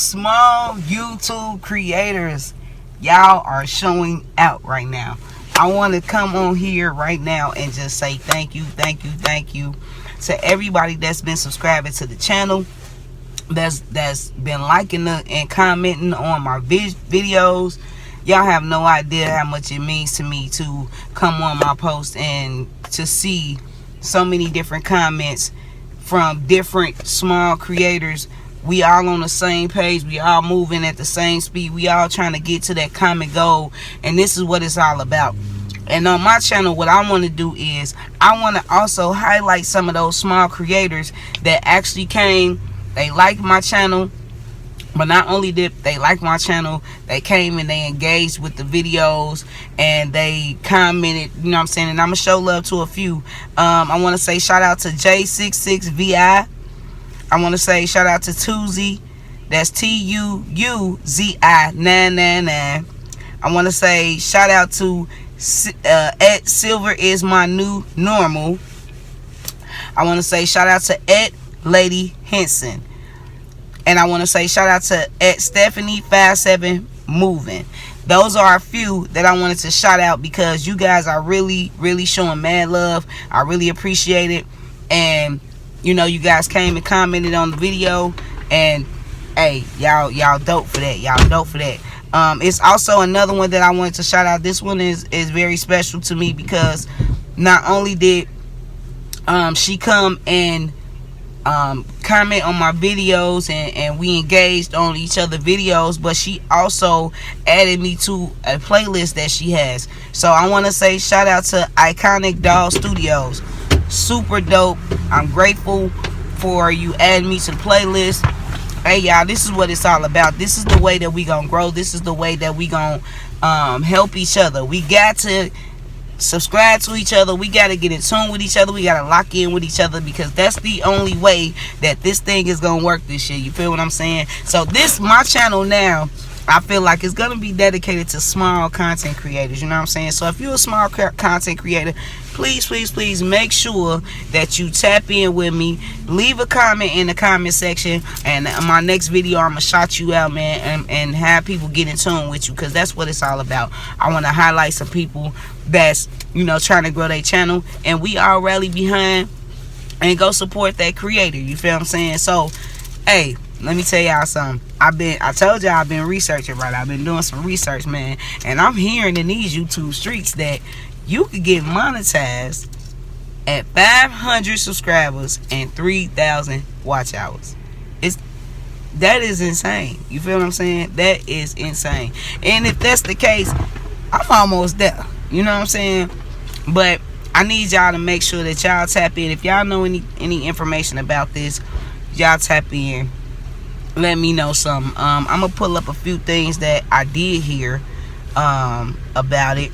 small YouTube creators, y'all are showing out right now. I want to come on here right now and just say thank you to everybody that's been subscribing to the channel, that's been liking and commenting on my videos. Y'all have no idea how much it means to me to come on my post and to see so many different comments from different small creators. We all on the same page. We all moving at the same speed. We all trying to get to that common goal. And this is what it's all about. And on my channel, what I want to do is I want to also highlight some of those small creators that actually came. They liked my channel. But not only did they like my channel, they came and they engaged with the videos and they commented, you know what I'm saying? And I'm going to show love to a few. I want to say shout out to J66VI. I want to say shout out to Tuzi. That's TUUZI999. I want to say shout out to at Silver is my new normal. I want to say shout out to at Lady Henson. And I want to say shout out to at Stephanie57 Moving. Those are a few that I wanted to shout out because you guys are really showing mad love. I really appreciate it. And you know, you guys came and commented on the video, and hey, y'all dope for that. Y'all dope for that. It's also another one that I wanted to shout out. This one is very special to me because not only did she come and comment on my videos and we engaged on each other videos, but she also added me to a playlist that she has. So I want to say shout out to Iconic Doll Studios. Super dope. I'm grateful for you adding me to the playlist. Hey y'all, this is what it's all about. This is the way that we gonna grow. This is the way that we gonna help each other. We got to subscribe to each other. We got to get in tune with each other. We got to lock in with each other because that's the only way that this thing is going to work this year. You feel what I'm saying? So my channel now, I feel like it's going to be dedicated to small content creators. You know what I'm saying? So if you're a small content creator, please make sure that you tap in with me. Leave a comment in the comment section, and in my next video I'm gonna shout you out, man, and have people get in tune with you, because that's what it's all about. I want to highlight some people that's, you know, trying to grow their channel, and we all rally behind and go support that creator. You feel what I'm saying? So hey, let me tell y'all something. I told y'all I've been researching, right? I've been doing some research, man, and I'm hearing in these YouTube streets that you could get monetized at 500 subscribers and 3,000 watch hours. That is insane. You feel what I'm saying? That is insane. And if that's the case, I'm almost there. You know what I'm saying? But I need y'all to make sure that y'all tap in. If y'all know any information about this, y'all tap in. Let me know something. I'm gonna pull up a few things that I did hear about it,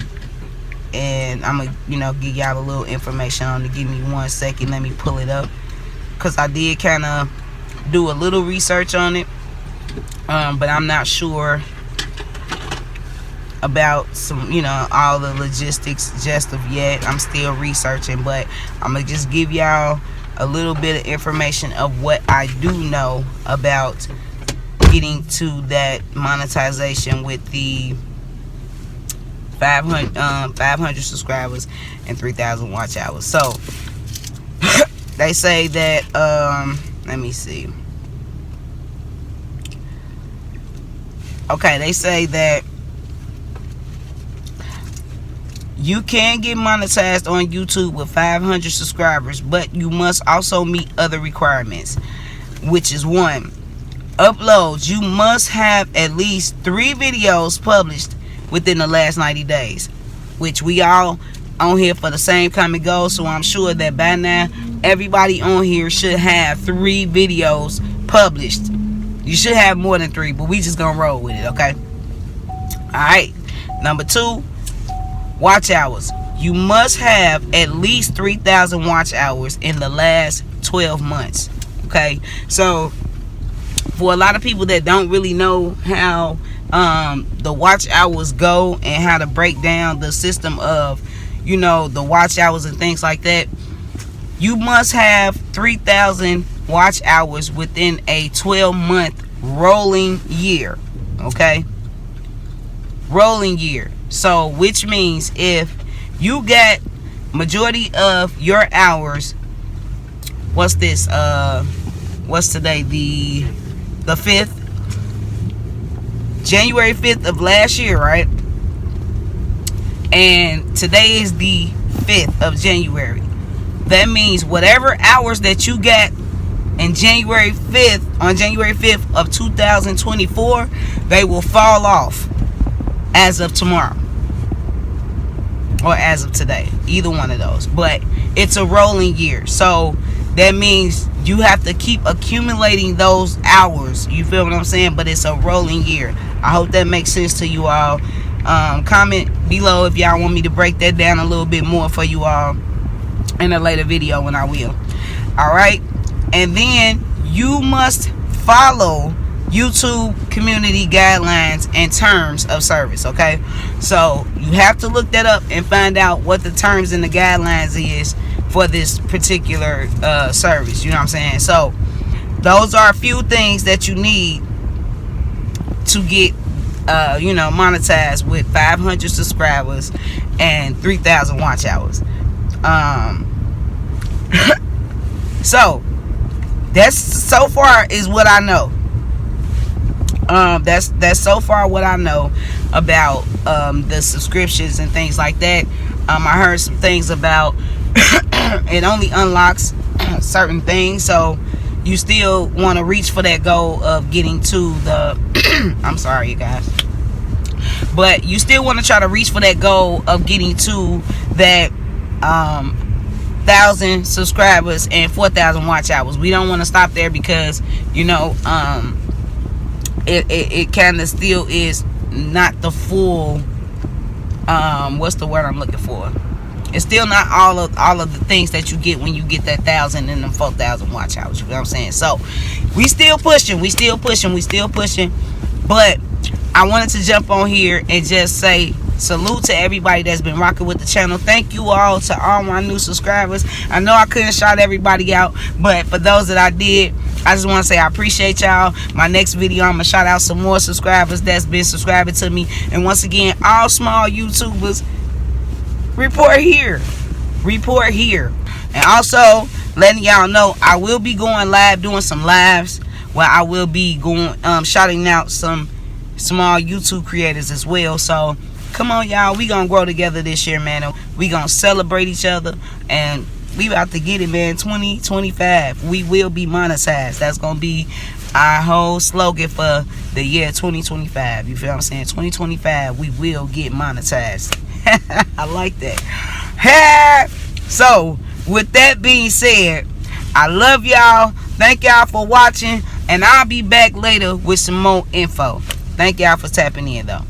and I'm gonna, you know, give y'all a little information on it. Give me 1 second. Let me pull it up, because I did kind of do a little research on it, but I'm not sure about some, you know, all the logistics just of yet. I'm still researching, but I'm gonna just give y'all a little bit of information of what I do know about getting to that monetization with the 500 subscribers and 3,000 watch hours. So they say that let me see. Okay, they say that you can get monetized on YouTube with 500 subscribers, but you must also meet other requirements, which is 1, uploads. You must have at least 3 videos published within the last 90 days, which we all on here for the same common goal. So I'm sure that by now everybody on here should have 3 videos published. You should have more than 3, but we just gonna roll with it, okay? Alright, number 2, watch hours. You must have at least 3,000 watch hours in the last 12 months. Okay, so for a lot of people that don't really know how the watch hours go and how to break down the system of, you know, the watch hours and things like that, you must have 3,000 watch hours within a 12-month rolling year. Okay, rolling year. So which means if you get majority of your hours, what's this, what's today, the 5th, January 5th of last year, right? And today is the 5th of January. That means whatever hours that you get in January 5th, on January 5th of 2024, they will fall off as of tomorrow or as of today, either one of those. But it's a rolling year, so that means you have to keep accumulating those hours. You feel what I'm saying? But it's a rolling year. I hope that makes sense to you all. Comment below if y'all want me to break that down a little bit more for you all in a later video, when I will. Alright, and then you must follow YouTube community guidelines and terms of service. Okay, so you have to look that up and find out what the terms and the guidelines is for this particular service. You know what I'm saying? So those are a few things that you need to get monetized with 500 subscribers and 3,000 watch hours. So that's so far is what I know. That's so far what I know about the subscriptions and things like that. I heard some things about it only unlocks certain things, so you still want to reach for that goal of getting to the I'm sorry, you guys, but you still want to try to reach for that goal of getting to that 1,000 subscribers and 4,000 watch hours. We don't want to stop there, because it kind of still is not the full what's the word I'm looking for. It's still not all of the things that you get when you get that 1,000 and them 4,000 watch hours. You know what I'm saying? So we still pushing. But I wanted to jump on here and just say salute to everybody that's been rocking with the channel. Thank you all to all my new subscribers. I know I couldn't shout everybody out, but for those that I did, I just want to say I appreciate y'all. My next video, I'm going to shout out some more subscribers that's been subscribing to me. And once again, all small YouTubers, report here. And also letting y'all know, I will be going live, doing some lives where I will be going shouting out some small YouTube creators as well. So come on, y'all, we gonna grow together this year, man. We gonna celebrate each other, and we about to get it, man. 2025, we will be monetized. That's gonna be our whole slogan for the year 2025. You feel what I'm saying? 2025, we will get monetized. I like that. So with that being said, I love y'all. Thank y'all for watching, and I'll be back later with some more info. Thank y'all for tapping in, though.